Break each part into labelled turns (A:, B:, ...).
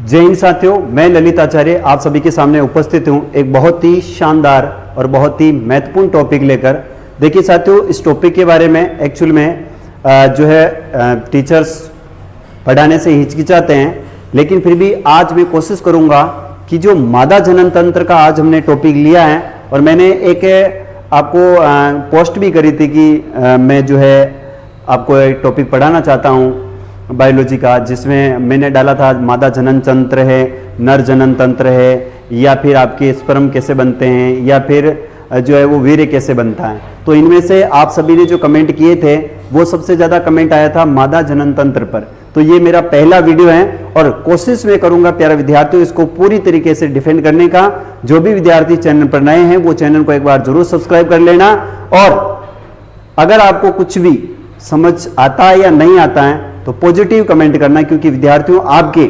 A: जय हिंद साथियों, मैं ललित आचार्य आप सभी के सामने उपस्थित हूं एक बहुत ही शानदार और बहुत ही महत्वपूर्ण टॉपिक लेकर। देखिए साथियों, इस टॉपिक के बारे में एक्चुअल में जो है टीचर्स पढ़ाने से हिचकिचाते हैं, लेकिन फिर भी आज मैं कोशिश करूंगा कि जो मादा जनन तंत्र का आज हमने टॉपिक लिया है, और मैंने एक आपको पोस्ट भी करी थी कि मैं जो है आपको एक टॉपिक पढ़ाना चाहता हूं बायोलॉजी का, जिसमें मैंने डाला था मादा जनन तंत्र है, नर जनन तंत्र है, या फिर आपके स्पर्म कैसे बनते हैं, या फिर जो है वो वीर्य कैसे बनता है। तो इनमें से आप सभी ने जो कमेंट किए थे वो सबसे ज़्यादा कमेंट आया था मादा जनन तंत्र पर। तो ये मेरा पहला वीडियो है और कोशिश में करूंगा प्यारे विद्यार्थियों इसको पूरी तरीके से डिफेंड करने का। जो भी विद्यार्थी चैनल पर नए हैं वो चैनल को एक बार जरूर सब्सक्राइब कर लेना, और अगर आपको कुछ भी समझ आता है या नहीं आता है तो पॉजिटिव कमेंट करना, क्योंकि विद्यार्थियों आपके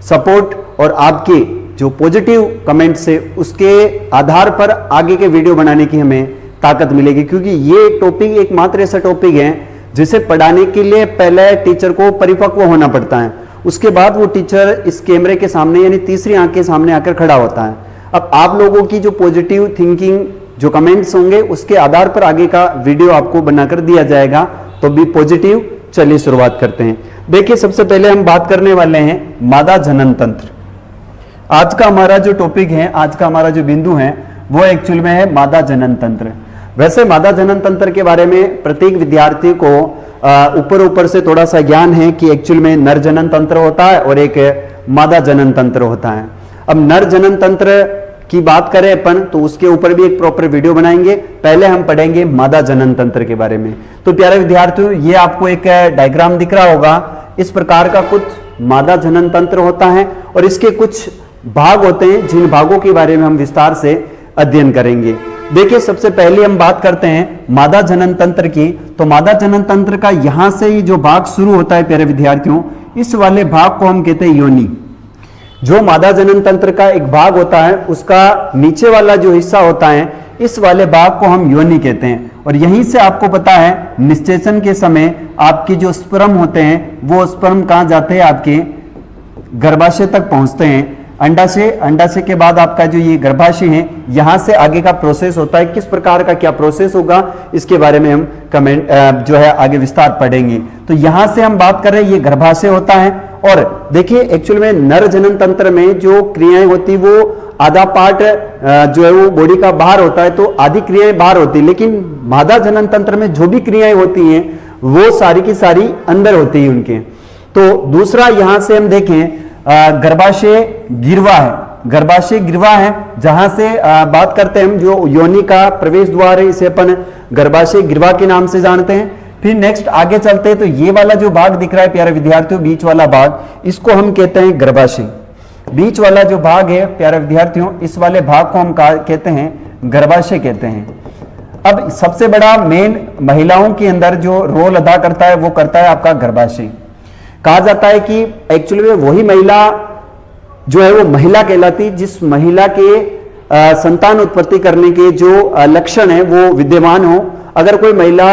A: सपोर्ट और आपके जो पॉजिटिव कमेंट से उसके आधार पर आगे के वीडियो बनाने की हमें ताकत मिलेगी। क्योंकि ये टॉपिक एकमात्र ऐसा टॉपिक है जिसे पढ़ाने के लिए पहले टीचर को परिपक्व होना पड़ता है, उसके बाद वो टीचर इस कैमरे के सामने यानी तीसरी आंख के सामने आकर खड़ा होता है। अब आप लोगों की जो पॉजिटिव थिंकिंग जो कमेंट्स होंगे उसके आधार पर आगे का वीडियो आपको बनाकर दिया जाएगा। तो बी पॉजिटिव। चलिए शुरुआत करते हैं। देखिए, सबसे पहले हम बात करने वाले हैं मादा जनन तंत्र। आज का हमारा जो टॉपिक है, आज का हमारा जो बिंदु है वो एक्चुअल में है मादा जनन तंत्र। वैसे मादा जनन तंत्र के बारे में प्रत्येक विद्यार्थी को ऊपर ऊपर से थोड़ा सा ज्ञान है कि एक्चुअल में नर जनन तंत्र होता है और एक मादा जनन तंत्र होता है। अब नर जनन तंत्र की बात करें अपन तो उसके ऊपर भी एक प्रॉपर वीडियो बनाएंगे। पहले हम पढ़ेंगे मादा जनन तंत्र के बारे में। तो प्यारे विद्यार्थियों, ये आपको एक डायग्राम दिख रहा होगा, इस प्रकार का कुछ मादा जनन तंत्र होता है और इसके कुछ भाग होते हैं जिन भागों के बारे में हम विस्तार से अध्ययन करेंगे। देखिए, सबसे पहले हम बात करते हैं मादा जनन तंत्र की। तो मादा जनन तंत्र का यहां से ही जो भाग शुरू होता है प्यारे विद्यार्थियों, इस वाले भाग को हम कहते हैं योनि। जो मादा जनन तंत्र का एक भाग होता है उसका नीचे वाला जो हिस्सा होता है इस वाले भाग को हम योनि कहते हैं। और यहीं से आपको पता है निषेचन के समय आपके जो स्पर्म होते हैं वो स्पर्म कहां जाते हैं, आपके गर्भाशय तक पहुंचते हैं। अंडाशय, अंडाशय के बाद आपका जो ये गर्भाशय है, यहां से आगे का प्रोसेस होता है। किस प्रकार का क्या प्रोसेस होगा इसके बारे में हम कमेंट जो है आगे विस्तार पढ़ेंगे। तो यहां से हम बात कर रहे हैं ये गर्भाशय होता है। और देखिए, एक्चुअल में नर जनन तंत्र में जो क्रियाएं होती वो आधा पार्ट जो है वो बॉडी का बाहर होता है, तो आधी क्रियाएं बाहर होती है, लेकिन मादा जनन तंत्र में जो भी क्रियाएं होती हैं वो सारी की सारी अंदर होती है उनके। तो दूसरा यहां से हम देखें गर्भाशय गिरवा है, गर्भाशय गिरवा है जहां से बात करते हैं हम जो योनि का प्रवेश द्वार है, इसे अपन गर्भाशय गिरवा के नाम से जानते हैं। फिर नेक्स्ट आगे चलते हैं तो ये वाला जो भाग दिख रहा है प्यारे विद्यार्थियों, बीच वाला भाग, इसको हम कहते हैं गर्भाशय। बीच वाला जो भाग है प्यारे विद्यार्थियों, इस वाले भाग को हम कहते हैं गर्भाशय कहते हैं। अब सबसे बड़ा मेन महिलाओं के अंदर जो रोल अदा करता है वो करता है आपका गर्भाशय। कहा जाता है कि एक्चुअली में वही महिला जो है वो महिला कहलाती, जिस महिला के संतान उत्पत्ति करने के जो लक्षण है वो विद्यमान हो। अगर कोई महिला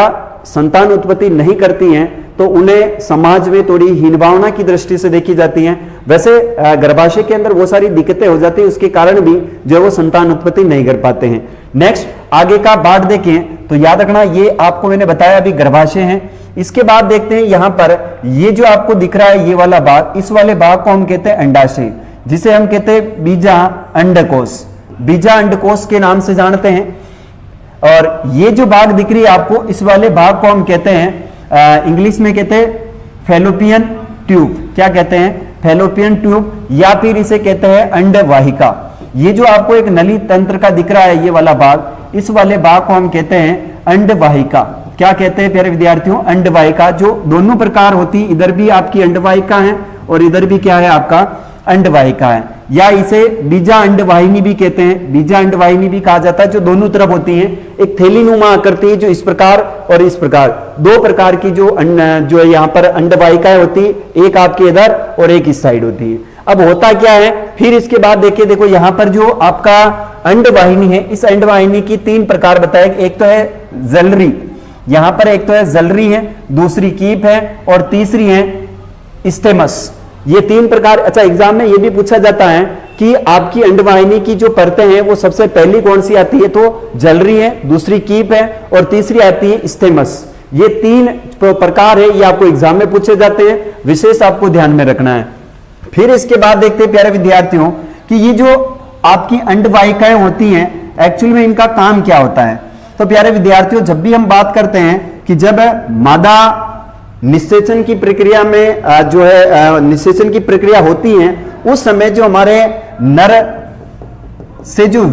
A: संतान उत्पत्ति नहीं करती हैं तो उन्हें समाज में थोड़ी हीन भावना की दृष्टि से देखी जाती हैं। वैसे गर्भाशय के अंदर वो सारी दिक्कतें हो जाती है, उसके कारण भी जो है वो संतान उत्पत्ति नहीं कर पाते हैं। नेक्स्ट आगे का भाग देखें तो याद रखना, ये आपको मैंने बताया अभी गर्भाशय है। इसके बाद देखते हैं यहां पर ये जो आपको दिख रहा है ये वाला भाग, इस वाले भाग को हम कहते हैं अंडाशय, जिसे हम कहते हैं बीजा अंडकोश, बीजा अंडकोश के नाम से जानते हैं। और ये जो भाग दिख रही है आपको, इस वाले भाग को हम कहते हैं इंग्लिश में कहते हैं फैलोपियन ट्यूब। क्या कहते हैं? फैलोपियन ट्यूब, या फिर इसे कहते हैं अंडवाहिका। ये जो आपको एक नली तंत्र का दिख रहा है ये वाला भाग, इस वाले भाग को हम कहते हैं अंडवाहिका। क्या कहते हैं प्यारे विद्यार्थियों? अंडवाहिका, जो दोनों प्रकार होती है, इधर भी आपकी अंडवाहिका है और इधर भी क्या है आपका अंडवाहिका है, या इसे बीजा अंडवाहिनी भी कहते हैं। बीजा अंडवाहिनी भी कहा जाता है, जो दोनों तरफ होती है, एक थैलीनुमा आकृति है जो इस प्रकार और इस प्रकार, दो प्रकार की जो है यहाँ पर अंडवाहिकाएं होती है, एक आपके इधर और एक इस साइड होती है। अब होता क्या है फिर इसके बाद देखिए, देखो यहां पर जो आपका अंडवाहिनी है, इस अंडवाहिनी की तीन प्रकार बताए। एक तो है जलरी, यहां पर एक तो है जलरी है, दूसरी कीप है और तीसरी है स्टेमस। ये 3 प्रकार। अच्छा, एग्जाम में ये भी पूछा जाता है कि आपकी अंडवाहिनी की जो परतें हैं वो सबसे पहली कौन सी आती है, तो जलरी है, दूसरी कीप है और तीसरी आती है स्टेमस। ये 3 प्रकार है, ये आपको एग्जाम में पूछे जाते हैं, विशेष आपको ध्यान में रखना है। फिर इसके बाद देखते हैं प्यारे विद्यार्थियों कि ये जो आपकी अंडवाहिकाएं होती हैं एक्चुअली में इनका काम क्या होता है। तो प्यारे विद्यार्थियों, जब भी हम बात करते हैं कि जब मादा निषेचन की प्रक्रिया में जो है निषेचन की प्रक्रिया होती है, उस समय जो हमारे नर से जो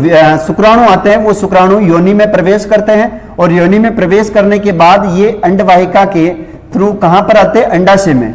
A: शुक्राणु आते हैं वो शुक्राणु योनि में प्रवेश करते हैं और योनि में प्रवेश करने के बाद ये अंडवाहिका के थ्रू कहां पर आते हैं, अंडाशय में,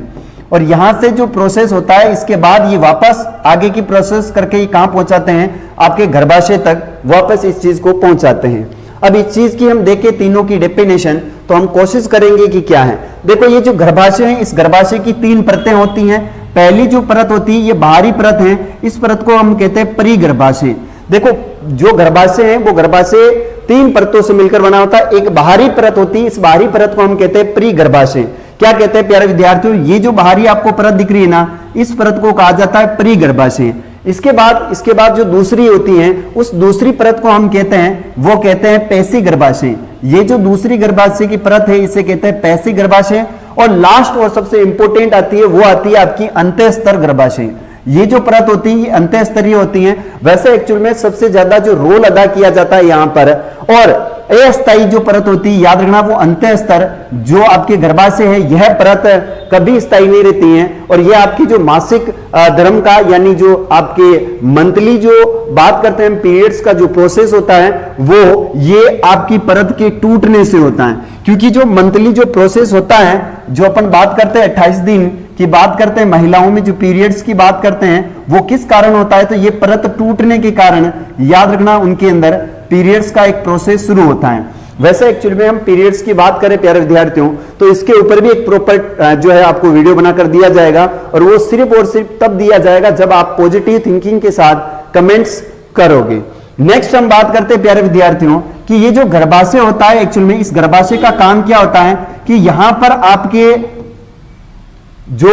A: और यहां से जो प्रोसेस होता है इसके बाद ये वापस आगे की प्रोसेस करके ये कहां पहुंचाते हैं, आपके गर्भाशय तक वापस इस चीज को पहुंचाते हैं। अब इस चीज की हम देखें तीनों की डेफिनेशन, तो हम कोशिश करेंगे कि क्या है। देखो, ये जो गर्भाशय है, इस गर्भाशय की 3 परतें होती हैं। पहली जो परत होती है ये बाहरी परत है, इस परत को हम कहते हैं परिगर्भाशय। देखो, जो गर्भाशय है वो गर्भाशय 3 परतों से मिलकर बना होता है। एक बाहरी परत होती है, इस बाहरी परत को हम कहते हैं परिगर्भाशय। क्या कहते हैं प्यारे विद्यार्थियों, ये जो बाहरी आपको परत दिख रही है ना, इस परत को कहा जाता है परिगर्भाशय। इसके बाद जो दूसरी होती है, उस दूसरी परत को हम कहते हैं, वो कहते हैं पेशी गर्भाशय। ये जो दूसरी गर्भाशय की परत है इसे कहते हैं पेशी गर्भाशय। और लास्ट और सबसे इंपॉर्टेंट आती है, वो आती है आपकी अंतःस्तर गर्भाशय। ये जो परत होती है ये अंतःस्तरीय होती है। वैसे एक्चुअल में सबसे ज्यादा जो रोल अदा किया जाता है यहां पर, और अस्थायी जो परत होती है, याद रखना, वो अंतःस्तर जो आपके गर्भाशय है, यह परत कभी स्थायी नहीं रहती है। और यह आपकी जो मासिक धर्म का, यानी जो आपके मंथली जो बात करते हैं पीरियड्स का जो प्रोसेस होता है, वो ये आपकी परत के टूटने से होता है। क्योंकि जो मंथली जो प्रोसेस होता है, जो अपन बात करते हैं 28 दिन की बात करते हैं, महिलाओं में जो पीरियड्स की बात करते हैं, वो किस कारण होता है, तो ये परत टूटने के कारण, याद रखना, उनके अंदर पीरियड्स का एक प्रोसेस शुरू होता है। वैसे एक्चुअली में हम पीरियड्स की बात करें प्यारे विद्यार्थियों, तो इसके ऊपर भी एक प्रॉपर जो है आपको वीडियो बनाकर दिया जाएगा, और वो सिर्फ और सिर्फ तब दिया जाएगा जब आप पॉजिटिव थिंकिंग के साथ कमेंट्स करोगे। नेक्स्ट हम बात करते हैं प्यारे विद्यार्थियों कि ये जो गर्भाशय होता है, एक्चुअली में इस गर्भाशय का काम क्या होता है कि यहां पर आपके जो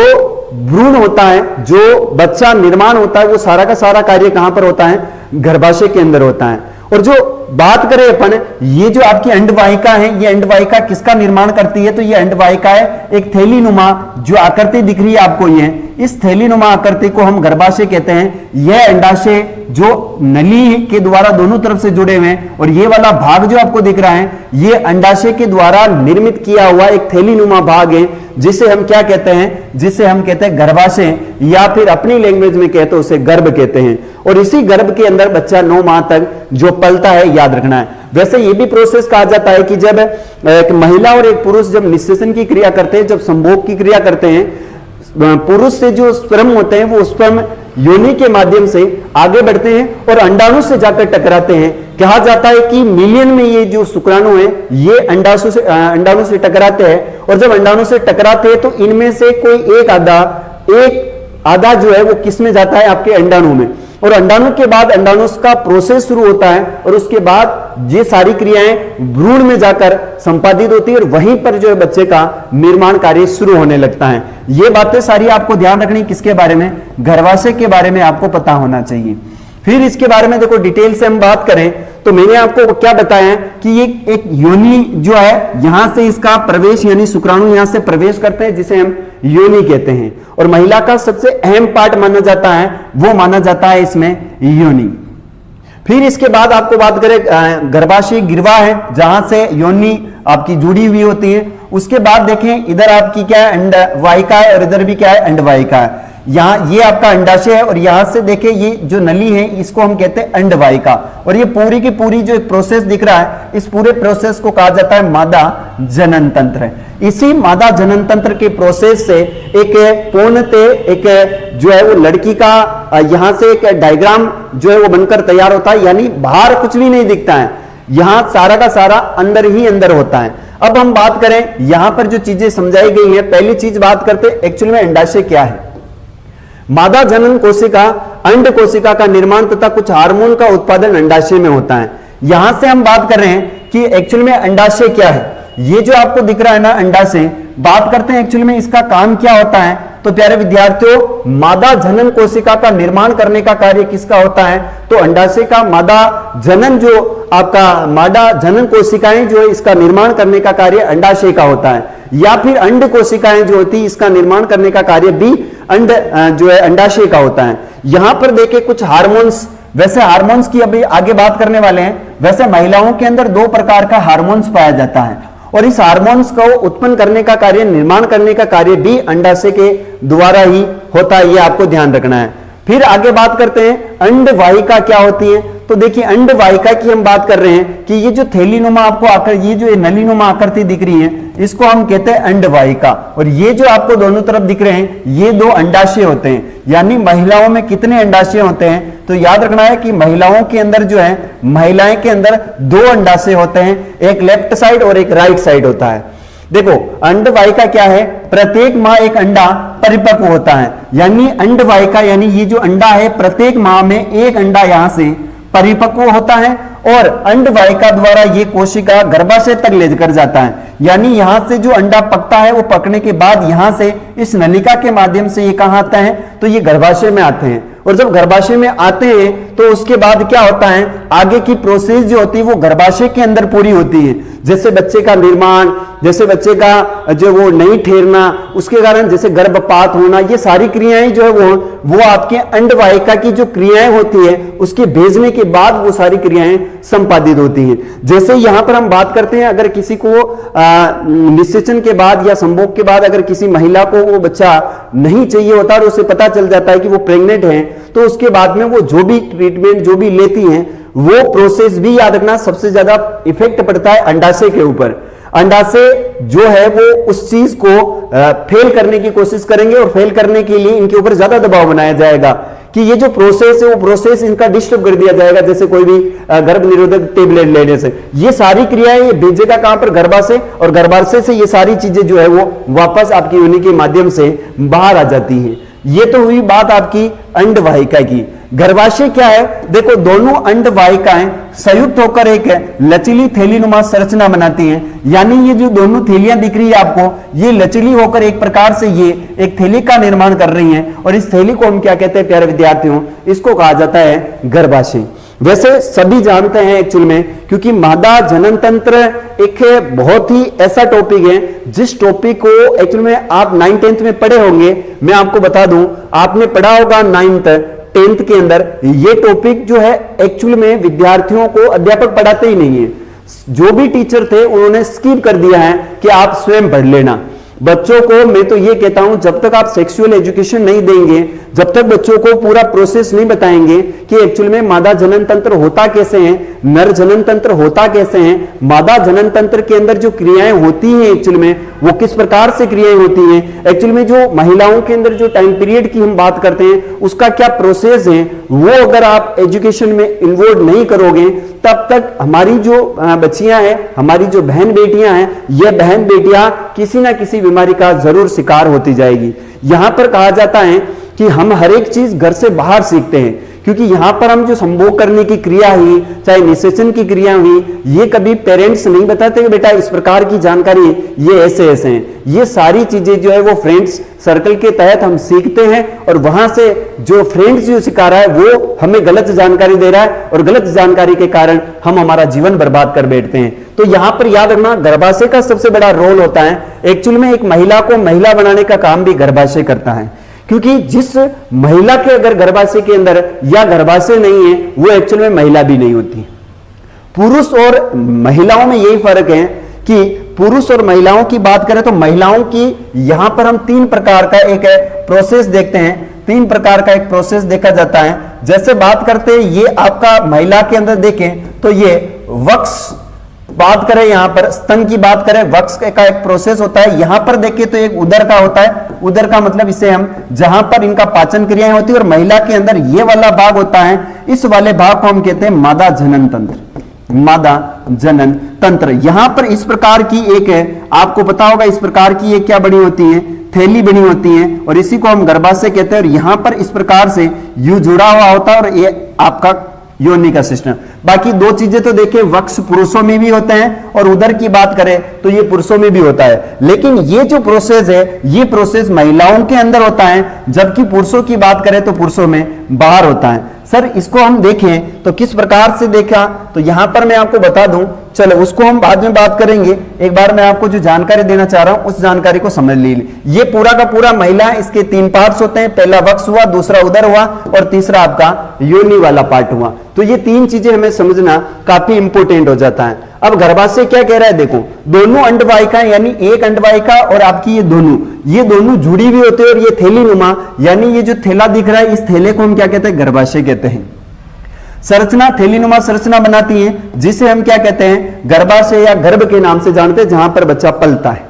A: भ्रूण होता है, जो बच्चा निर्माण होता है, वो सारा का सारा कार्य कहां पर होता है, गर्भाशय के अंदर होता है। और जो बात करें अपन, ये जो आपकी अंडवाहिका है, ये अंडवाहिका किसका निर्माण करती है, तो ये अंडवाहिका है एक थैलीनुमा जो आकृति दिख रही है आपको, ये इस थैलीनुमा आकृति को हम गर्भाशय कहते हैं। यह अंडाशय जो नली के द्वारा दोनों तरफ से जुड़े हुए हैं, और ये वाला भाग जो आपको दिख रहा है, ये अंडाशय के द्वारा निर्मित किया हुआ एक थैलीनुमा भाग है, जिसे हम क्या कहते हैं, जिसे हम कहते हैं गर्भाशय, या फिर अपनी लैंग्वेज में कहते हैं उसे गर्भ कहते हैं। और इसी गर्भ के अंदर बच्चा 9 माह तक जो पलता है, याद रखना है। वैसे ये भी प्रोसेस कहा जाता है कि जब एक महिला और एक पुरुष जब निषेचन की क्रिया करते हैं, जब संभोग की क्रिया करते हैं, पुरुष से जो स्पर्म होते हैं वो स्पर्म योनि के माध्यम से आगे बढ़ते हैं और अंडाणु से जाकर टकराते हैं। कहा जाता है कि मिलियन में ये जो शुक्राणु है ये अंडाणु से टकराते हैं, और जब अंडाणु से टकराते हैं तो इनमें से कोई एक आधा जो है वो किस में जाता है, आपके अंडाणु में। और अंडाणु के बाद अंडाणु का प्रोसेस शुरू होता है, और उसके बाद ये सारी क्रियाएं भ्रूण में जाकर संपादित होती है, और वहीं पर जो है बच्चे का निर्माण कार्य शुरू होने लगता है। ये बातें सारी आपको ध्यान रखनी, किसके बारे में, गर्भाशय के बारे में आपको पता होना चाहिए। फिर इसके बारे में देखो डिटेल से हम बात करें तो मैंने आपको क्या बताया कि ये एक योनि जो है, यहां से इसका प्रवेश, यानी शुक्राणु यहां से प्रवेश करते हैं, जिसे हम योनि कहते हैं। और महिला का सबसे अहम पार्ट माना जाता है, वो माना जाता है इसमें योनि। फिर इसके बाद आपको बात करें गर्भाशय गिरवा है, जहां से योनि आपकी जुड़ी हुई होती है। उसके बाद देखें इधर आपकी क्या है, अंडवाहिका है, और इधर भी क्या है, अंडवाहिका है। यहाँ ये आपका अंडाशय है, और यहां से देखें ये जो नली है इसको हम कहते हैं अंडवाहिका। और ये पूरी की पूरी जो प्रोसेस दिख रहा है, इस पूरे प्रोसेस को कहा जाता है मादा जनन तंत्र। इसी मादा जनन तंत्र के प्रोसेस से एक पूर्णतः एक जो है वो लड़की का यहां से एक डायग्राम जो है वो बनकर तैयार होता है, यानी बाहर कुछ भी नहीं दिखता है, यहां सारा का सारा अंदर ही अंदर होता है। अब हम बात करें यहां पर जो चीजें समझाई गई है, पहली चीज बात करते एक्चुअली में अंडाशय क्या है। मादा जनन कोशिका अंड कोशिका का निर्माण तथा कुछ हार्मोन का उत्पादन अंडाशय में होता है। यहां से हम बात कर रहे हैं कि एक्चुअली में अंडाशय क्या है। ये जो आपको दिख रहा है ना अंडाशय, बात करते हैं एक्चुअली में इसका काम क्या होता है। तो प्यारे विद्यार्थियों, मादा जनन कोशिका का निर्माण करने का कार्य किसका होता है? तो अंडाशय का मादा जनन, जो आपका मादा जनन कोशिकाएं जो है इसका निर्माण करने का कार्य अंडाशय का होता है, या फिर अंड कोशिकाएं जो होती है इसका निर्माण करने का कार्य भी अंड जो है अंडाशय का होता है। यहां पर देखिए कुछ हार्मोन्स, वैसे हार्मोन्स की अभी आगे बात करने वाले हैं। वैसे महिलाओं के अंदर 2 प्रकार का हार्मोन्स पाया जाता है और इस हार्मोन्स को उत्पन्न करने का कार्य, निर्माण करने का कार्य भी अंडाशय के द्वारा ही होता है, ये आपको ध्यान रखना है। फिर आगे बात करते हैं अंडवाहिका क्या होती है। तो देखिए अंडवाहिका की हम बात कर रहे हैं कि ये जो थैलीनुमा आपको आकर, ये जो नलीनुमा आकृति दिख रही है, इसको हम कहते हैं अंडवाहिका। और ये जो आपको दोनों तरफ दिख रहे हैं, ये 2 अंडाशय होते हैं। यानी महिलाओं में कितने अंडाशय होते हैं? तो याद रखना है कि महिलाओं के अंदर जो है, महिलाएं के अंदर 2 अंडाशय होते हैं, एक लेफ्ट साइड और एक राइट साइड होता है। देखो अंडवाहिका क्या है? प्रत्येक माह एक अंडा परिपक्व होता है। यानी अंडवाहिका यानी ये जो अंडा है, प्रत्येक माह में एक अंडा यहां से परिपक्व होता है और अंडवाहिका द्वारा ये कोशिका गर्भाशय तक लेकर जाता है। यानी यहां से जो अंडा पकता है, वो पकने के बाद यहां से इस नलिका के माध्यम से ये कहां आता है? तो ये गर्भाशय में आते हैं। और जब गर्भाशय में आते हैं तो उसके बाद क्या होता है? आगे की प्रोसेस जो होती है वो गर्भाशय के अंदर पूरी होती है। जैसे बच्चे का निर्माण, जैसे बच्चे का जो वो नहीं ठहरना, उसके कारण जैसे गर्भपात होना, ये सारी क्रियाएं जो है वो आपके अंडवाहिका की जो क्रियाएं होती है उसके भेजने के बाद वो सारी क्रियाएं संपादित होती हैं। जैसे यहां पर हम बात करते हैं, अगर किसी को निषेचन के बाद या संभोग के बाद अगर किसी महिला को वो बच्चा नहीं चाहिए होता और उसे पता चल जाता है कि वो प्रेग्नेंट है, तो उसके बाद में वो जो भी ट्रीटमेंट जो भी लेती हैं, वो प्रोसेस भी याद रखना सबसे ज्यादा इफेक्ट पड़ता है अंडाशय के ऊपर। अंडाशय जो है वो उस चीज को फेल करने की कोशिश करेंगे और फेल करने के लिए इनके ऊपर ज्यादा दबाव बनाया जाएगा कि ये जो प्रोसेस है वो प्रोसेस इनका डिस्टर्ब कर दिया जाएगा। जैसे कोई भी गर्भ निरोधक टेबलेट लेने से ये सारी क्रियाएं ये भेजेगा कहां पर? गर्भाशय, और गर्भाशय से ये सारी चीजें जो है वो वापस आपकी योनि के माध्यम से बाहर आ जाती है। ये तो हुई बात आपकी अंडवाहिका की। गर्भाशय क्या है? देखो दोनों अंडवाहिकाएं संयुक्त होकर एक लचीली थैलीनुमा संरचना बनाती हैं। यानी ये जो दोनों थैलियां दिख रही है आपको, ये लचीली होकर एक प्रकार से ये एक थैली का निर्माण कर रही हैं। और इस थैली को हम क्या कहते हैं प्यारे विद्यार्थियों? इसको कहा जाता है गर्भाशय। वैसे सभी जानते हैं एक्चुअल में, क्योंकि मादा जनन तंत्र एक बहुत ही ऐसा टॉपिक है जिस टॉपिक को एक्चुअल में आप 9th-10th में पढ़े होंगे। मैं आपको बता दूं, आपने पढ़ा होगा 9th-10th के अंदर, ये टॉपिक जो है एक्चुअल में विद्यार्थियों को अध्यापक पढ़ाते ही नहीं है। जो भी टीचर थे उन्होंने स्किप कर दिया है कि आप स्वयं पढ़ लेना। बच्चों को मैं तो ये कहता हूं, जब तक आप सेक्सुअल एजुकेशन नहीं देंगे, जब तक बच्चों को पूरा प्रोसेस नहीं बताएंगे कि एक्चुअल में मादा जनन तंत्र होता कैसे है, नर जनन तंत्र होता कैसे है, मादा जनन तंत्र के अंदर जो क्रियाएं होती हैं एक्चुअल में वो किस प्रकार से क्रियाएं होती हैं, एक्चुअल में जो महिलाओं के अंदर जो टाइम पीरियड की हम बात करते हैं उसका क्या प्रोसेस है, वो अगर आप एजुकेशन में इन्वॉल्व नहीं करोगे तब तक हमारी जो बच्चियां हैं, हमारी जो बहन बेटियां हैं, ये बहन बेटियां किसी ना किसी बीमारी का जरूर शिकार होती जाएगी। यहां पर कहा जाता है कि हम हर एक चीज घर से बाहर सीखते हैं, क्योंकि यहां पर हम जो संभोग करने की क्रिया हुई, चाहे निषेचन की क्रिया हुई, ये कभी पेरेंट्स नहीं बताते कि बेटा इस प्रकार की जानकारी ये ऐसे ऐसे हैं। ये सारी चीजें जो है वो फ्रेंड्स सर्कल के तहत हम सीखते हैं और वहां से जो फ्रेंड्स जो सिखा रहा है वो हमें गलत जानकारी दे रहा है और गलत जानकारी के कारण हम हमारा जीवन बर्बाद कर बैठते हैं। तो यहां पर याद रखना गर्भाशय का सबसे बड़ा रोल होता है। एक्चुअल में एक महिला को महिला बनाने का काम भी गर्भाशय करता है, क्योंकि जिस महिला के अगर गर्भाशय के अंदर या गर्भाशय नहीं है वो एक्चुअल में महिला भी नहीं होती। पुरुष और महिलाओं में यही फर्क है कि पुरुष और महिलाओं की बात करें तो महिलाओं की यहां पर हम 3 प्रकार का एक प्रोसेस देखते हैं, 3 प्रकार का एक प्रोसेस देखा जाता है। जैसे बात करते हैं ये आपका महिला के अंदर देखें तो ये वक्स, बात करें यहां पर स्तन की बात करें, वक्स का एक प्रोसेस होता है। यहां पर देखें तो एक उदर का होता है, उदर का मतलब इसे हम जहां पर इनका पाचन क्रियाएं होती है, और महिला के अंदर ये वाला भाग होता है, इस वाले भाग को हम कहते हैं मादा जनन तंत्र। मादा जनन तंत्र यहां पर इस प्रकार की एक है, आपको पता होगा इस प्रकार की एक क्या बनी होती है, थैली बनी होती है, और इसी को हम गर्भाशय कहते हैं। और यहां पर इस प्रकार से यू जुड़ा हुआ होता है और ये आपका योनि का सिस्टम। बाकी दो चीजें तो देखिए, वक्ष पुरुषों में भी होते हैं और उदर की बात करें तो ये पुरुषों में भी होता है, लेकिन ये जो प्रोसेस है ये प्रोसेस महिलाओं के अंदर होता है, जबकि पुरुषों की बात करें तो पुरुषों में बाहर होता है। सर इसको हम देखें तो किस प्रकार से देखा, तो यहां पर मैं आपको बता दूं, चलो उसको हम बाद में बात करेंगे। एक बार मैं आपको जो जानकारी देना चाह रहा हूं उस जानकारी को समझ लीजिए। ये पूरा का पूरा महिला, इसके 3 पार्ट्स होते हैं, पहला वक्ष हुआ, दूसरा उदर हुआ और तीसरा आपका योनि वाला पार्ट हुआ। तो ये 3 चीजें हमें समझना काफी इंपोर्टेंट हो जाता है। अब गर्भाशय क्या कह रहा है, देखो दोनों अंडवाहिका यानी एक अंडवाहिका और आपकी ये दोनों जुड़ी हुई होती है और ये थैलीनुमा यानी ये जो थैला दिख रहा है इस थैले को हम क्या कहते हैं, गर्भाशय कहते हैं। संरचना थैलीनुमा संरचना बनाती है जिसे हम क्या कहते हैं, गर्भाशय या गर्भ के नाम से जानते हैं, जहां पर बच्चा पलता है।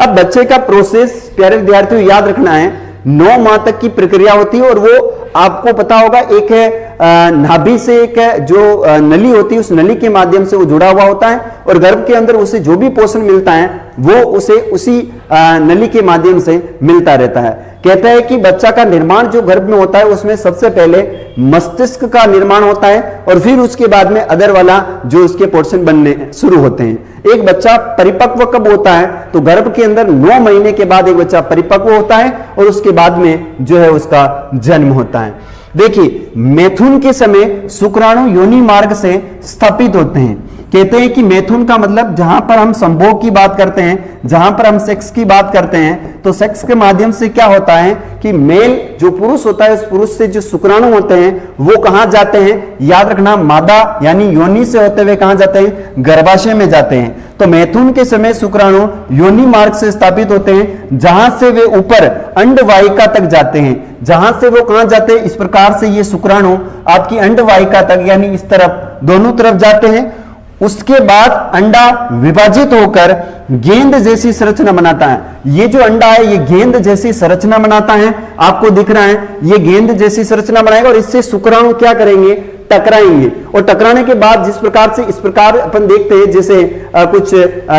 A: अब बच्चे का प्रोसेस प्यारे विद्यार्थियों याद रखना है, 9 माह तक की प्रक्रिया होती है और वो आपको पता होगा एक है नाभि से एक जो नली होती है उस नली के माध्यम से वो जुड़ा हुआ होता है और गर्भ के अंदर उसे जो भी पोषण मिलता है वो उसे उसी नली के माध्यम से मिलता रहता है। कहता है कि बच्चा का निर्माण जो गर्भ में होता है उसमें सबसे पहले मस्तिष्क का निर्माण होता है और फिर उसके बाद में अदर वाला जो उसके पोर्शन बनने शुरू होते हैं। एक बच्चा परिपक्व कब होता है, तो गर्भ के अंदर 9 महीने के बाद एक बच्चा परिपक्व होता है और उसके बाद में जो है उसका जन्म होता है। देखिए मैथुन के समय शुक्राणु योनि मार्ग से स्थापित होते हैं। कहते हैं कि मैथुन का मतलब जहां पर हम संभोग की बात करते हैं, जहां पर हम सेक्स की बात करते हैं, तो सेक्स के माध्यम से क्या होता है कि मेल जो पुरुष होता है उस पुरुष से जो शुक्राणु होते हैं वो कहां जाते हैं, याद रखना मादा यानी योनि से होते हुए कहां जाते हैं, गर्भाशय में जाते हैं। तो मैथुन के समय शुक्राणु योनि मार्ग से स्थापित होते हैं जहां से वे ऊपर अंडवाहिका तक जाते हैं। जहां से वो कहां जाते हैं, इस प्रकार से ये शुक्राणु आपकी अंडवाहिका तक यानी इस तरफ दोनों तरफ जाते हैं। उसके बाद अंडा विभाजित होकर गेंद जैसी संरचना बनाता है। ये जो अंडा है ये गेंद जैसी संरचना बनाता है, आपको दिख रहा है ये गेंद जैसी संरचना बनाएगा और इससे शुक्राणु क्या करेंगे, टकराएंगे। और टकराने के बाद जिस प्रकार से इस प्रकार अपन देखते हैं जैसे कुछ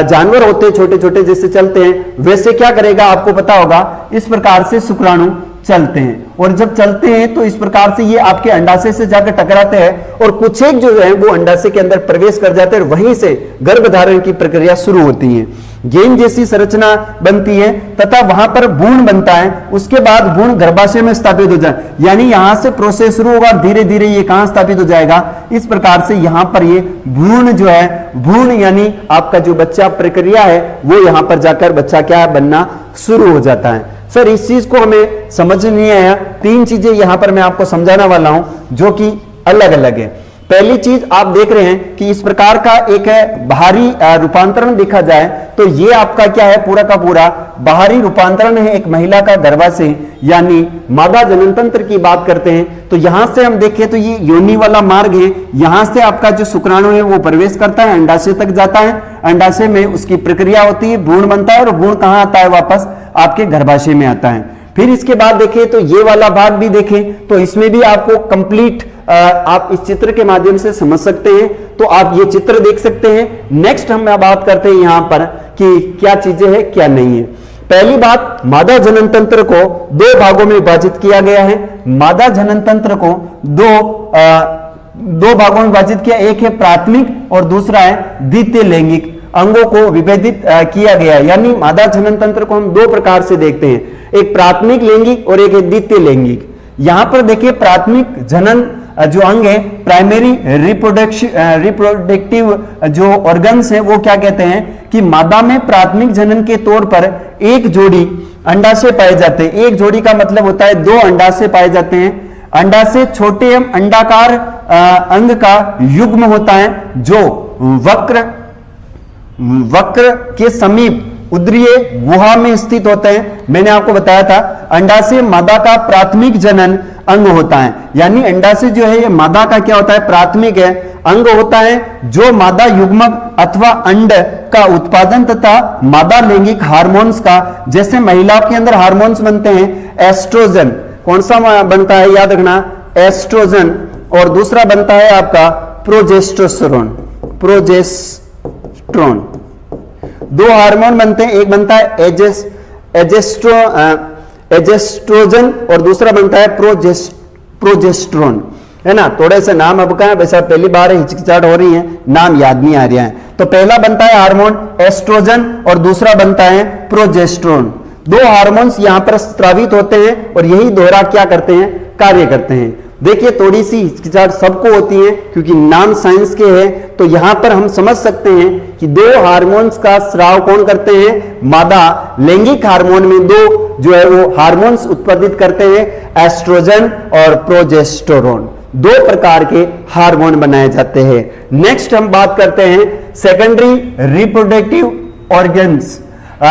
A: जानवर होते हैं छोटे छोटे जैसे चलते हैं, वैसे क्या करेगा आपको पता होगा, इस प्रकार से शुक्राणु चलते हैं और जब चलते हैं तो इस प्रकार से ये आपके अंडाशय से जाकर टकराते हैं और कुछ एक जो है वो अंडाशय के अंदर प्रवेश कर जाते हैं और वहीं से गर्भधारण की प्रक्रिया शुरू होती है। गेंद जैसी संरचना बनती है तथा वहां पर भ्रूण बनता है। उसके बाद भ्रूण गर्भाशय में स्थापित हो जाए, यानी यहां से प्रोसेस शुरू होगा, धीरे धीरे ये कहां स्थापित हो जाएगा, इस प्रकार से यहां पर ये भ्रूण जो है, भ्रूण यानी आपका जो बच्चा प्रक्रिया है वो यहां पर जाकर बच्चा क्या बनना शुरू हो जाता है। सर इस चीज को हमें समझ नहीं आया, 3 चीजें यहां पर मैं आपको समझाने वाला हूं जो कि अलग अलग है। पहली चीज आप देख रहे हैं कि इस प्रकार का एक है बाहरी रूपांतरण देखा जाए तो ये आपका क्या है, पूरा का पूरा बाहरी रूपांतरण है एक महिला का गर्भाशय यानी मादा जनन तंत्र की बात करते हैं। तो यहां से हम देखें तो ये योनि वाला मार्ग है, यहां से आपका जो शुक्राणु है वो प्रवेश करता है, अंडाशय तक जाता है, अंडाशय में उसकी प्रक्रिया होती है, भ्रूण बनता है और भ्रूण कहां आता है, वापस आपके गर्भाशय में आता है। फिर इसके बाद देखें तो ये वाला भाग भी देखें तो इसमें भी आपको कंप्लीट आप इस चित्र के माध्यम से समझ सकते हैं। तो आप ये चित्र देख सकते हैं। नेक्स्ट हम बात करते हैं यहां पर कि क्या चीजें हैं क्या नहीं है। पहली बात, मादा जनन तंत्र को 2 भागों में विभाजित किया गया है। मादा जनन तंत्र को दो भागों में विभाजित किया, एक है प्राथमिक और दूसरा है द्वितीय लैंगिक अंगों को विभेदित किया गया है। यानी मादा जनन तंत्र को हम 2 प्रकार से देखते हैं, एक प्राथमिक लैंगिक और एक है द्वितीय लैंगिक। यहां पर देखिए प्राथमिक जनन जो अंग है, प्राइमरी रिप्रोडक्टिव जो ऑर्गन्स है वो क्या कहते हैं कि मादा में प्राथमिक जनन के तौर पर एक जोड़ी अंडाशय पाए जाते हैं। एक जोड़ी का मतलब होता है 2 अंडाशय पाए जाते हैं। अंडाशय छोटे एवं अंडाकार अंग का युग्म होता है जो वक्र के समीप उदरीय गुहा में स्थित होते हैं। मैंने आपको बताया था अंडाशय मादा का प्राथमिक जनन अंग होता है, यानी अंडाशय जो है ये मादा का क्या होता है, प्राथमिक है अंग होता है जो मादा युग्मक अथवा अंड का उत्पादन तथा मादा लैंगिक हार्मोन्स का, जैसे महिलाओं के अंदर हार्मोन्स बनते हैं एस्ट्रोजन, कौन सा बनता है याद रखना, एस्ट्रोजन, और दूसरा बनता है आपका प्रोजेस्टेरोन। 2 हार्मोन बनते हैं, एक बनता है एजेस्ट्रोजन और दूसरा बनता है प्रोजेस्टेरोन। है ना। थोड़े से नाम अब का वैसा पहली बार हिचकिचाहट हो रही है, नाम याद नहीं आ रहा है। तो पहला बनता है हार्मोन एस्ट्रोजन और दूसरा बनता है प्रोजेस्टेरोन। दो हार्मोन्स यहां पर स्रावित होते हैं और यही दोहरा क्या करते हैं, कार्य करते हैं। देखिए थोड़ी सी हिचकिचाहट सबको होती है क्योंकि नाम साइंस के हैं, तो यहां पर हम समझ सकते हैं कि दो हार्मोन्स का स्राव कौन करते हैं, मादा लैंगिक हार्मोन में दो जो है वो हार्मोन्स उत्पादित करते हैं, एस्ट्रोजन और प्रोजेस्टेरोन। दो प्रकार के हार्मोन बनाए जाते हैं। नेक्स्ट हम बात करते हैं सेकेंडरी रिप्रोडक्टिव ऑर्गन्स।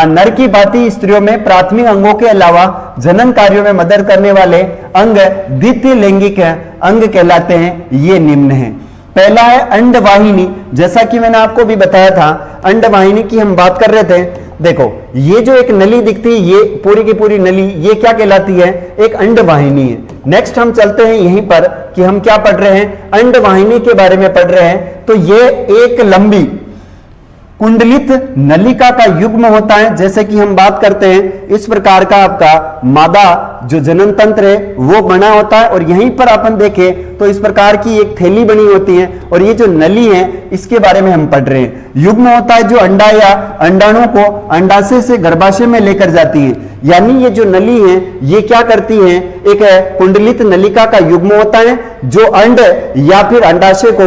A: नर की भांति स्त्रियों में प्राथमिक अंगों के अलावा जनन कार्यों में मदद करने वाले अंग द्वितीय लैंगिक अंग कहलाते हैं। ये निम्न है। पहला है अंडवाहिनी। जैसा कि मैंने आपको भी बताया था, अंडवाहिनी की हम बात कर रहे थे। देखो ये जो एक नली दिखती है, ये पूरी की पूरी नली, ये क्या कहलाती है, एक अंडवाहिनी है। नेक्स्ट हम चलते हैं यहीं पर कि हम क्या पढ़ रहे हैं, अंडवाहिनी के बारे में पढ़ रहे हैं। तो ये एक लंबी कुंडलित नलिका का युग्म होता है। जैसे कि हम बात करते हैं इस प्रकार का आपका मादा जो जनन तंत्र है वो बना होता है और यहीं पर अपन देखें तो इस प्रकार की एक थैली बनी होती है और ये जो नली है इसके बारे में हम पढ़ रहे हैं। युग्म होता है जो अंडा या अंडाणु को अंडाशय से गर्भाशय में लेकर जाती है। यानी ये जो नली है ये क्या करती है, एक कुंडलित नलिका का युग्म होता है जो अंड या फिर अंडाशय को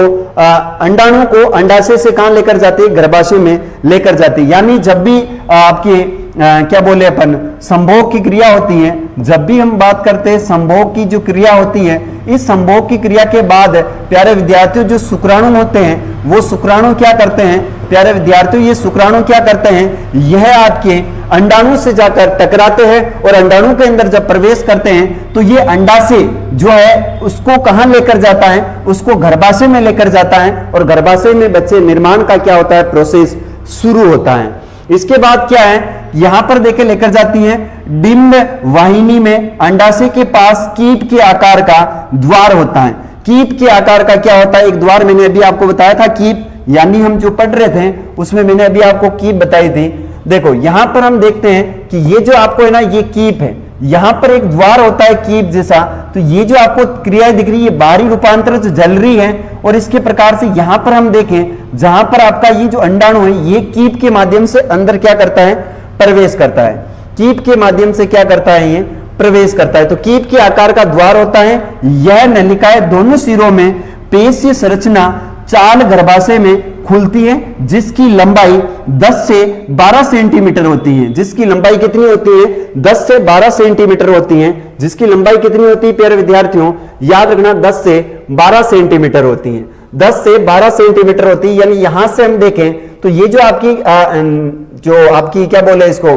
A: अंडाणु को अंडाशय से कहां लेकर जाती है, गर्भाशय में लेकर जाती है। यानी जब भी आपकी क्या बोले अपन संभोग की क्रिया होती है, जब भी हम बात करते हैं संभोग की जो क्रिया होती है, इस संभोग की क्रिया के बाद प्यारे विद्यार्थियों जो शुक्राणु होते हैं वो शुक्राणु क्या करते हैं, प्यारे विद्यार्थियों ये शुक्राणु क्या करते हैं, यह आपके अंडाणु से जाकर टकराते हैं और अंडाणु के अंदर जब प्रवेश करते हैं तो ये अंडाशय जो है उसको कहां लेकर जाता है, उसको गर्भाशय में लेकर जाता है और गर्भाशय में बच्चे निर्माण का क्या होता है, प्रोसेस शुरू होता है। इसके बाद क्या है, यहां पर देखे लेकर जाती है डिंब वाहिनी में अंडाशय के पास कीट के आकार का द्वार होता है। कीट के आकार का क्या होता है, एक द्वार। मैंने अभी आपको बताया था कीट, यानी हम जो पढ़ रहे थे उसमें मैंने अभी आपको कीप बताई थी। देखो यहां पर हम देखते हैं कि ये जो आपको है ना ये कीप है, यहां पर एक द्वार होता है कीप जैसा। तो ये जो आपको क्रियाएं दिख रही है ये बाहरी रूपांतर जो जल रही है और इसके प्रकार से यहां पर हम देखें जहां पर आपका ये जो अंडाणु है ये कीप के माध्यम से अंदर क्या करता है, प्रवेश करता है। कीप के माध्यम से क्या करता है, ये प्रवेश करता है। तो कीप के आकार का द्वार होता है। यह नलिकाएं दोनों सिरों में पेशीय संरचना चाल गर्भाशय में खुलती है जिसकी लंबाई 10 से 12 सेंटीमीटर होती है। जिसकी लंबाई कितनी होती है, 10 से 12 सेंटीमीटर होती है। जिसकी लंबाई कितनी होती है प्यारे विद्यार्थियों, याद रखना 10 से 12 सेंटीमीटर होती है। 10 से 12 सेंटीमीटर होती है। यानी यहां से हम देखें तो ये जो आपकी क्या बोले इसको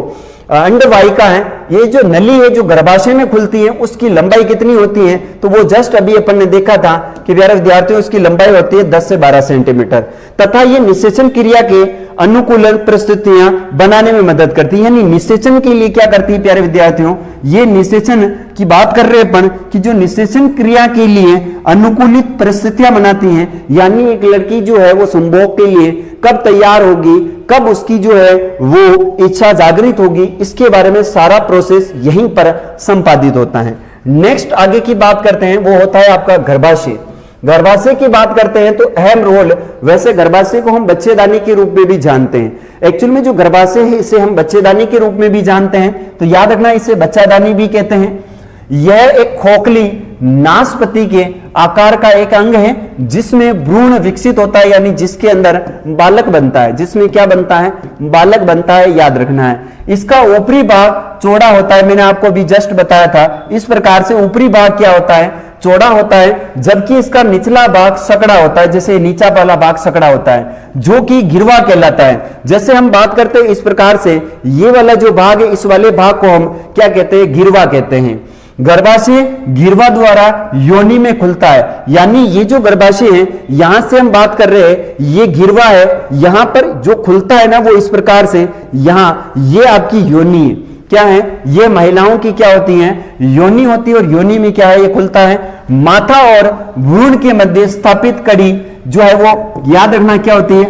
A: अंडवाहिका है, ये जो नली है जो गर्भाशय में खुलती है उसकी लंबाई कितनी होती है, तो वो जस्ट अभी अपन ने देखा था कि प्यारे विद्यार्थियों उसकी लंबाई होती है 10 से 12 सेंटीमीटर। तथा ये निषेचन क्रिया के अनुकूलन परिस्थितियां बनाने में मदद करती है। यानी निषेचन के लिए क्या करती है प्यारे विद्यार्थियों, ये निषेचन की बात कर रहे अपन कि जो निषेचन क्रिया के लिए अनुकूलित परिस्थितियां बनाती हैं। यानी एक लड़की जो है वो संभोग के लिए कब तैयार होगी, कब उसकी जो है वो इच्छा जागृत होगी, इसके बारे में सारा प्रोसेस यहीं पर संपादित होता है। नेक्स्ट आगे की बात करते हैं वो होता है आपका गर्भाशय। गर्भाशय की बात करते हैं तो अहम रोल, वैसे गर्भाशय को हम बच्चेदानी के रूप में भी जानते हैं। एक्चुअल में जो गर्भाशय है इसे हम बच्चेदानी के रूप में भी जानते हैं, तो याद रखना इसे बच्चादानी भी कहते हैं। यह एक खोखली नासपति के आकार का एक अंग है जिसमें भ्रूण विकसित होता है, यानी जिसके अंदर बालक बनता है। जिसमें क्या बनता है, बालक बनता है, याद रखना है। इसका ऊपरी भाग चौड़ा होता है, मैंने आपको भी जस्ट बताया था। इस प्रकार से ऊपरी भाग क्या होता है, चौड़ा होता है, जबकि इसका निचला भाग सकड़ा होता है। जैसे नीचा वाला भाग सकड़ा होता है जो कि गिरवा कहलाता है। जैसे हम बात करते हैं इस प्रकार से ये वाला जो भाग है इस वाले भाग को हम क्या कहते हैं, गिरवा कहते हैं। गर्भाशय गिरवा द्वारा योनि में खुलता है। यानी ये जो गर्भाशय है यहां से हम बात कर रहे हैं ये गिरवा है, यहां पर जो खुलता है ना वो इस प्रकार से, यहां ये आपकी योनि है। क्या है, ये महिलाओं की क्या होती है, योनि होती है। और योनि में क्या है, ये खुलता है। माथा और भ्रूण के मध्य स्थापित कड़ी जो है वो याद रखना क्या होती है,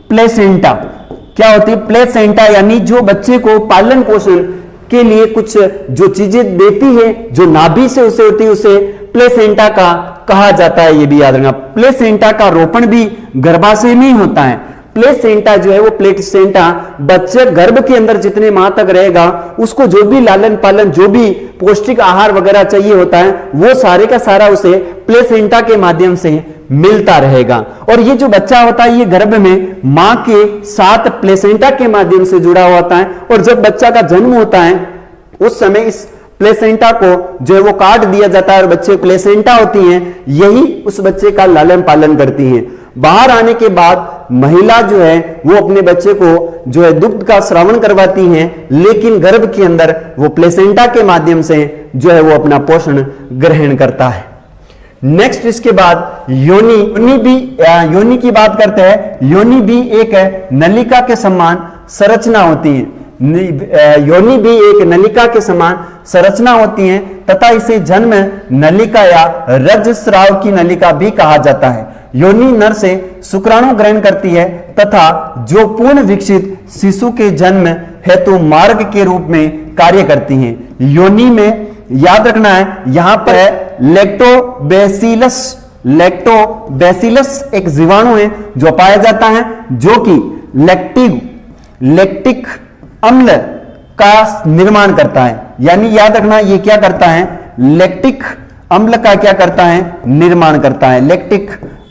A: प्लेसेंटा। क्या होती है, प्लेसेंटा। यानी जो बच्चे को पालन पोषण के लिए कुछ जो चीजें देती है, जो नाभि से उसे होती है, उसे प्लेसेंटा का कहा जाता है, ये भी याद रखना। प्लेसेंटा का रोपण भी गर्भाशय में ही होता है। प्लेसेंटा जो है वो प्लेसेंटा बच्चे गर्भ के अंदर जितने माह तक रहेगा उसको जो भी लालन पालन, जो भी पौष्टिक आहार वगैरह चाहिए होता है, वो सारे का सारा उसे प्लेसेंटा के माध्यम से मिलता रहेगा। और ये जो बच्चा होता है ये गर्भ में मां के साथ प्लेसेंटा के माध्यम से जुड़ा हुआ होता है। और जब बच्चा का जन्म होता है उस समय इस प्लेसेंटा को जो है वो काट दिया जाता है और बच्चे प्लेसेंटा होती हैं, यही उस बच्चे का लालन पालन करती हैं। बाहर आने के बाद महिला जो है वो अपने बच्चे को जो है दुग्ध का स्रावन करवाती हैं, लेकिन गर्भ के अंदर वो प्लेसेंटा के माध्यम से जो है वो अपना पोषण ग्रहण करता है। नेक्स्ट इसके बाद योनि की बात करते हैं। योनि भी एक नलिका के समान संरचना होती है। योनि भी एक नलिका के समान संरचना होती है तथा इसे जन्म नलिका या रजस्राव की नलिका भी कहा जाता है। योनि नर से शुक्राणु ग्रहण करती है तथा जो पूर्ण विकसित शिशु के जन्म हेतु मार्ग के रूप में कार्य करती हैं। योनि में याद रखना है यहां पर लैक्टोबैसिलस एक जीवाणु है जो पाया जाता है, जो कि लैक्टिक अम्ल का निर्माण करता है। यानी याद रखना ये क्या करता है, लैक्टिक अम्ल का क्या करता है, निर्माण करता है। लैक्टिक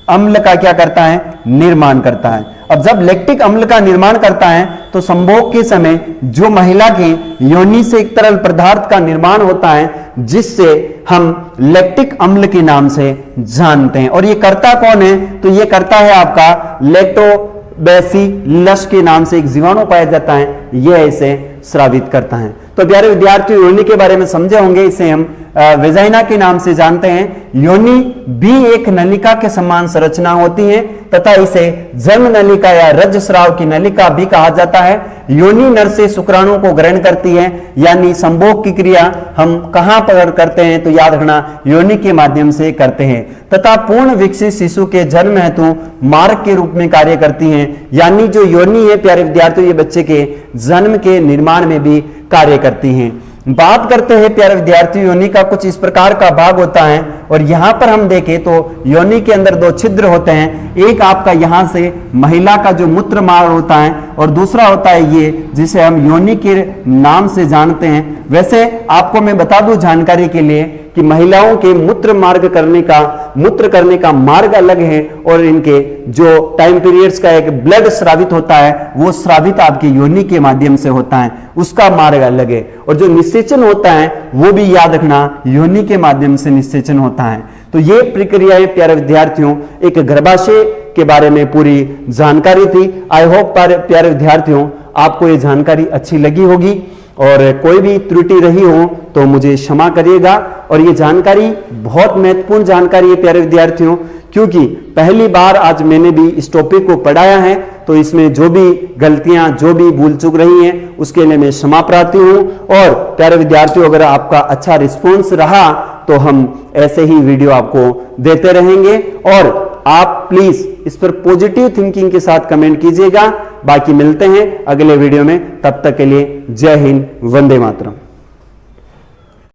A: अम्ल का क्या करता है, निर्माण करता है। अब जब लैक्टिक अम्ल का निर्माण करता है तो संभोग के समय जो महिला के योनि से एक तरल पदार्थ का निर्माण होता है जिससे हम लैक्टिक अम्ल के नाम से जानते हैं। और ये करता कौन है, तो ये करता है आपका लैक्टोबैसिलस के नाम से एक जीवाणु पाया जाता है, यह इसे स्रावित करता है। तो प्यारे विद्यार्थियों योनि के बारे में समझे होंगे, इसे हम वेजाइना के नाम से जानते हैं। योनि भी एक नलिका के समान संरचना होती है तथा इसे जन्म नलिका या रजस्राव की नलिका भी कहा जाता है। योनि नर से शुक्राणु को ग्रहण करती है, यानी संभोग की क्रिया हम कहां पर करते हैं, तो याद रखना योनि के माध्यम से करते हैं तथा पूर्ण विकसित शिशु के जन्म हेतु मार्ग के रूप में कार्य करती हैं। यानी जो योनि है प्यारे विद्यार्थियों, ये बच्चे के जन्म के निर्माण में भी कार्य करती हैं। बात करते हैं प्यारे विद्यार्थियों, योनि का कुछ इस प्रकार का भाग होता है और यहां पर हम देखें तो योनि के अंदर दो छिद्र होते हैं। एक आपका यहां से महिला का जो मूत्र मार्ग होता है और दूसरा होता है ये जिसे हम योनि के नाम से जानते हैं। वैसे आपको मैं बता दूं जानकारी के लिए कि महिलाओं के मूत्र करने का मार्ग अलग है और इनके जो टाइम पीरियड्स का एक ब्लड स्रावित होता है वो स्रावित आपकी योनि के माध्यम से होता है, उसका मार्ग अलग है। और जो निषेचन होता है वो भी याद रखना योनि के माध्यम से निषेचन होता है। तो ये प्रक्रियाएं प्यारे विद्यार्थियों एक गर्भाशय के बारे में पूरी जानकारी थी। आई होप प्यारे विद्यार्थियों आपको ये जानकारी अच्छी लगी होगी और कोई भी त्रुटि रही हो तो मुझे क्षमा करिएगा। और ये जानकारी बहुत महत्वपूर्ण जानकारी है प्यारे विद्यार्थियों, क्योंकि पहली बार आज मैंने भी इस टॉपिक को पढ़ाया है, तो इसमें जो भी गलतियां, जो भी भूल चूक रही हैं उसके लिए मैं क्षमा प्रार्थी हूं। और प्यारे विद्यार्थियों अगर आपका अच्छा रिस्पॉन्स रहा तो हम ऐसे ही वीडियो आपको देते रहेंगे और आप प्लीज इस पर पॉजिटिव थिंकिंग के साथ कमेंट कीजिएगा। बाकी मिलते हैं अगले वीडियो में, तब तक के लिए जय हिंद, वंदे मातरम।